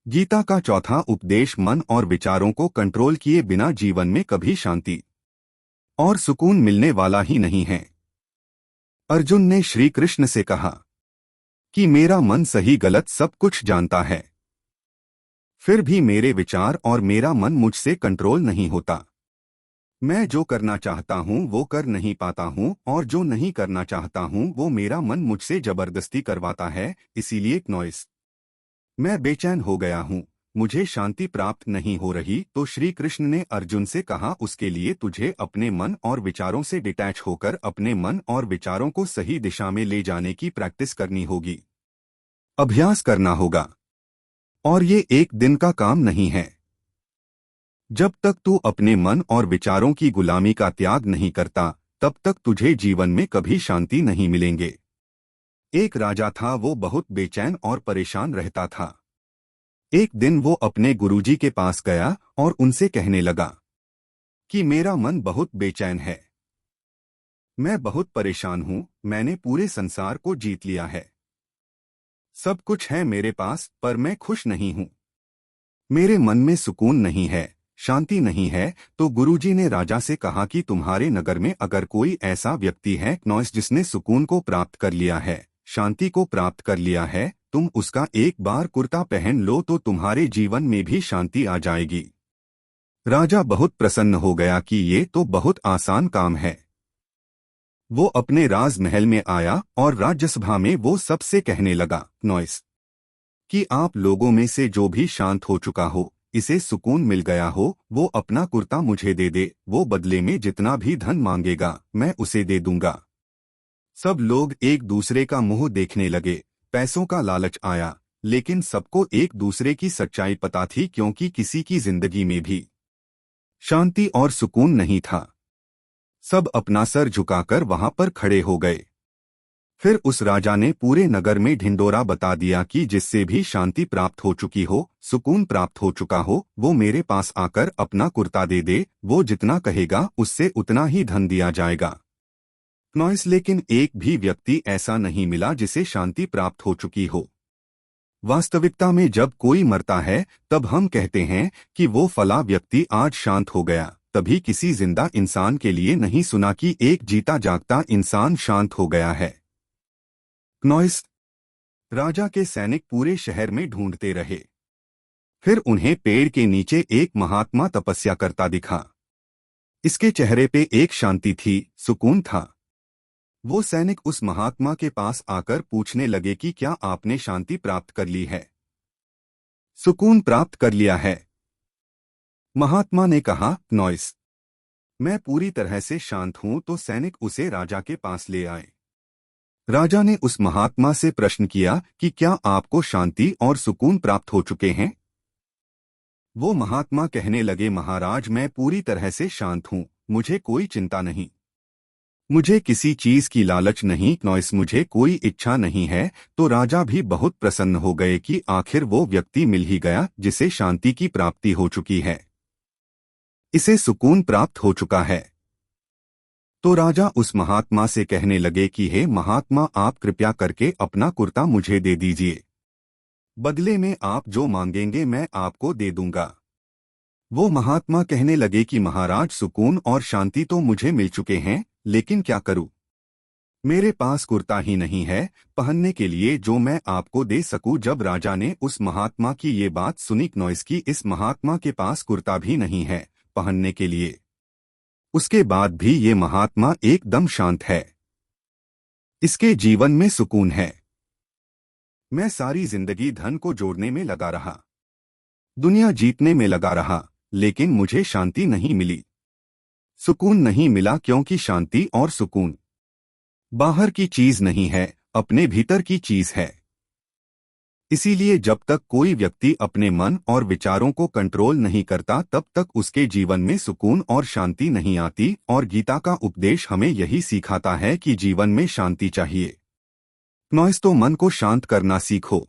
गीता का चौथा उपदेश मन और विचारों को कंट्रोल किए बिना जीवन में कभी शांति और सुकून मिलने वाला ही नहीं है। अर्जुन ने श्री कृष्ण से कहा कि मेरा मन सही गलत सब कुछ जानता है, फिर भी मेरे विचार और मेरा मन मुझसे कंट्रोल नहीं होता। मैं जो करना चाहता हूँ वो कर नहीं पाता हूँ और जो नहीं करना चाहता हूँ वो मेरा मन मुझसे जबरदस्ती करवाता है। इसीलिए नॉइस मैं बेचैन हो गया हूँ, मुझे शांति प्राप्त नहीं हो रही। तो श्री कृष्ण ने अर्जुन से कहा उसके लिए तुझे अपने मन और विचारों से डिटैच होकर अपने मन और विचारों को सही दिशा में ले जाने की प्रैक्टिस करनी होगी, अभ्यास करना होगा। और ये एक दिन का काम नहीं है। जब तक तू अपने मन और विचारों की गुलामी का त्याग नहीं करता तब तक तुझे जीवन में कभी शांति नहीं मिलेंगे। एक राजा था, वो बहुत बेचैन और परेशान रहता था। एक दिन वो अपने गुरुजी के पास गया और उनसे कहने लगा कि मेरा मन बहुत बेचैन है, मैं बहुत परेशान हूँ, मैंने पूरे संसार को जीत लिया है, सब कुछ है मेरे पास, पर मैं खुश नहीं हूँ, मेरे मन में सुकून नहीं है, शांति नहीं है। तो गुरुजी ने राजा से कहा कि तुम्हारे नगर में अगर कोई ऐसा व्यक्ति है नॉइस जिसने सुकून को प्राप्त कर लिया है, शांति को प्राप्त कर लिया है, तुम उसका एक बार कुर्ता पहन लो तो तुम्हारे जीवन में भी शांति आ जाएगी। राजा बहुत प्रसन्न हो गया कि ये तो बहुत आसान काम है। वो अपने राजमहल में आया और राज्यसभा में वो सबसे कहने लगा नॉइस कि आप लोगों में से जो भी शांत हो चुका हो, इसे सुकून मिल गया हो, वो अपना कुर्ता मुझे दे दे, वो बदले में जितना भी धन मांगेगा मैं उसे दे दूंगा। सब लोग एक दूसरे का मुंह देखने लगे, पैसों का लालच आया, लेकिन सबको एक दूसरे की सच्चाई पता थी क्योंकि किसी की जिंदगी में भी शांति और सुकून नहीं था। सब अपना सर झुकाकर वहां पर खड़े हो गए। फिर उस राजा ने पूरे नगर में ढिंडोरा बता दिया कि जिससे भी शांति प्राप्त हो चुकी हो, सुकून प्राप्त हो चुका हो, वो मेरे पास आकर अपना कुर्ता दे दे, वो जितना कहेगा उससे उतना ही धन दिया जाएगा। नॉइस लेकिन एक भी व्यक्ति ऐसा नहीं मिला जिसे शांति प्राप्त हो चुकी हो। वास्तविकता में जब कोई मरता है तब हम कहते हैं कि वो फला व्यक्ति आज शांत हो गया, तभी किसी जिंदा इंसान के लिए नहीं सुना कि एक जीता जागता इंसान शांत हो गया है। नॉइस राजा के सैनिक पूरे शहर में ढूंढते रहे, फिर उन्हें पेड़ के नीचे एक महात्मा तपस्या करता दिखा। इसके चेहरे पे एक शांति थी, सुकून था। वो सैनिक उस महात्मा के पास आकर पूछने लगे कि क्या आपने शांति प्राप्त कर ली है, सुकून प्राप्त कर लिया है? महात्मा ने कहा नॉइस मैं पूरी तरह से शांत हूं। तो सैनिक उसे राजा के पास ले आए। राजा ने उस महात्मा से प्रश्न किया कि क्या आपको शांति और सुकून प्राप्त हो चुके हैं? वो महात्मा कहने लगे महाराज मैं पूरी तरह से शांत हूं, मुझे कोई चिंता नहीं, मुझे किसी चीज की लालच नहीं, नॉइस मुझे कोई इच्छा नहीं है। तो राजा भी बहुत प्रसन्न हो गए कि आखिर वो व्यक्ति मिल ही गया जिसे शांति की प्राप्ति हो चुकी है, इसे सुकून प्राप्त हो चुका है। तो राजा उस महात्मा से कहने लगे कि हे महात्मा आप कृपया करके अपना कुर्ता मुझे दे दीजिए, बदले में आप जो मांगेंगे मैं आपको दे दूंगा। वो महात्मा कहने लगे कि महाराज सुकून और शांति तो मुझे मिल चुके हैं, लेकिन क्या करूं, मेरे पास कुर्ता ही नहीं है पहनने के लिए जो मैं आपको दे सकूं। जब राजा ने उस महात्मा की ये बात सुनी नॉइस की इस महात्मा के पास कुर्ता भी नहीं है पहनने के लिए, उसके बाद भी ये महात्मा एकदम शांत है, इसके जीवन में सुकून है। मैं सारी जिंदगी धन को जोड़ने में लगा रहा, दुनिया जीतने में लगा रहा, लेकिन मुझे शांति नहीं मिली, सुकून नहीं मिला, क्योंकि शांति और सुकून बाहर की चीज नहीं है, अपने भीतर की चीज है। इसीलिए जब तक कोई व्यक्ति अपने मन और विचारों को कंट्रोल नहीं करता तब तक उसके जीवन में सुकून और शांति नहीं आती। और गीता का उपदेश हमें यही सिखाता है कि जीवन में शांति चाहिए। नॉइस तो मन को शांत करना सीखो।